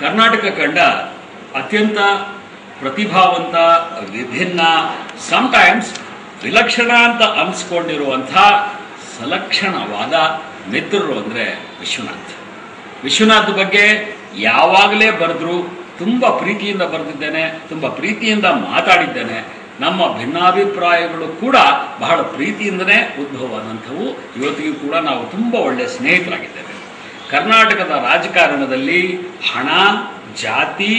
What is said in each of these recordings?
ಕರ್ನಾಟಕ ಕಂಡ ಅತ್ಯಂತ ಪ್ರತಿಭಾವಂತ, ವಿಭಿನ್ನ, ಸಮಟೈಮ್ಸ್ ವಿಲಕ್ಷಣ ಅಂತ ಅನಿಸ್ಕೊಂಡಿರುವಂಥ ಸಲಕ್ಷಣವಾದ ಮಿತ್ರರು ಅಂದರೆ ವಿಶ್ವನಾಥ್ ಬಗ್ಗೆ ಯಾವಾಗಲೇ ಬರೆದ್ರು ತುಂಬ ಪ್ರೀತಿಯಿಂದ ಬರೆದಿದ್ದೇನೆ, ತುಂಬ ಪ್ರೀತಿಯಿಂದ ಮಾತಾಡಿದ್ದೇನೆ. ನಮ್ಮ ಭಿನ್ನಾಭಿಪ್ರಾಯಗಳು ಕೂಡ ಬಹಳ ಪ್ರೀತಿಯಿಂದನೇ ಉದ್ಭವವಾದಂಥವು. ಇವತ್ತಿಗೂ ಕೂಡ ನಾವು ತುಂಬ ಒಳ್ಳೆಯ ಸ್ನೇಹಿತರಾಗಿದ್ದೇವೆ. ಕರ್ನಾಟಕದ ರಾಜಕಾರಣದಲ್ಲಿ ಹಣ, ಜಾತಿ,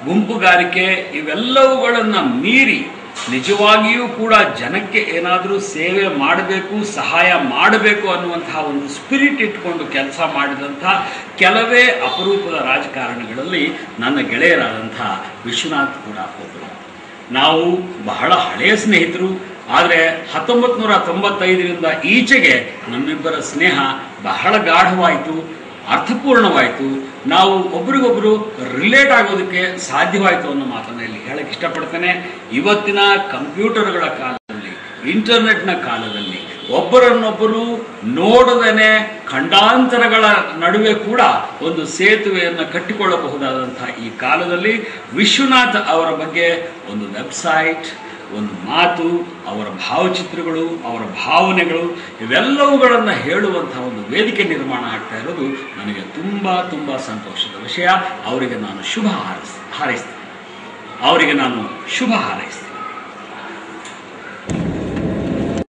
ಗುಂಪುಗಾರಿಕೆ ಇವೆಲ್ಲವುಗಳನ್ನು ಮೀರಿ ನಿಜವಾಗಿಯೂ ಕೂಡ ಜನಕ್ಕೆ ಏನಾದರೂ ಸೇವೆ ಮಾಡಬೇಕು, ಸಹಾಯ ಮಾಡಬೇಕು ಅನ್ನುವಂತಹ ಒಂದು ಸ್ಪಿರಿಟ್ ಇಟ್ಕೊಂಡು ಕೆಲಸ ಮಾಡಿದಂಥ ಕೆಲವೇ ಅಪರೂಪದ ರಾಜಕಾರಣಿಗಳಲ್ಲಿ ನನ್ನ ಗೆಳೆಯರಾದಂಥ ವಿಶ್ವನಾಥ್ ಕೂಡ ಒಬ್ಬರು. ನಾವು ಬಹಳ ಹಳೆಯ ಸ್ನೇಹಿತರು. ಆದರೆ 1995ರಿಂದ ಈಚೆಗೆ ನಮ್ಮಿಬ್ಬರ ಸ್ನೇಹ ಬಹಳ ಗಾಢವಾಯಿತು, ಅರ್ಥಪೂರ್ಣವಾಯಿತು. ನಾವು ಒಬ್ರಿಗೊಬ್ಬರು ರಿಲೇಟ್ ಆಗೋದಕ್ಕೆ ಸಾಧ್ಯವಾಯಿತು ಅನ್ನೋ ಮಾತನ್ನು ಇಲ್ಲಿ ಹೇಳಕ್ಕೆ ಇಷ್ಟಪಡ್ತೇನೆ. ಇವತ್ತಿನ ಕಂಪ್ಯೂಟರ್ಗಳ ಕಾಲದಲ್ಲಿ, ಇಂಟರ್ನೆಟ್ನ ಕಾಲದಲ್ಲಿ ಒಬ್ಬರನ್ನೊಬ್ಬರು ನೋಡದೇನೆ ಖಂಡಾಂತರಗಳ ನಡುವೆ ಕೂಡ ಒಂದು ಸೇತುವೆಯನ್ನು ಕಟ್ಟಿಕೊಳ್ಳಬಹುದಾದಂಥ ಈ ಕಾಲದಲ್ಲಿ ವಿಶ್ವನಾಥ್ ಅವರ ಬಗ್ಗೆ ಒಂದು ವೆಬ್ಸೈಟ್, ಒಂದು ಮಾತು, ಅವರ ಭಾವಚಿತ್ರಗಳು, ಅವರ ಭಾವನೆಗಳು ಇವೆಲ್ಲವುಗಳನ್ನು ಹೇಳುವಂಥ ಒಂದು ವೇದಿಕೆ ನಿರ್ಮಾಣ ಆಗ್ತಾ ಇರೋದು ನನಗೆ ತುಂಬ ತುಂಬ ಸಂತೋಷದ ವಿಷಯ. ಅವರಿಗೆ ನಾನು ಶುಭ ಹಾರೈಸ್ತೇನೆ.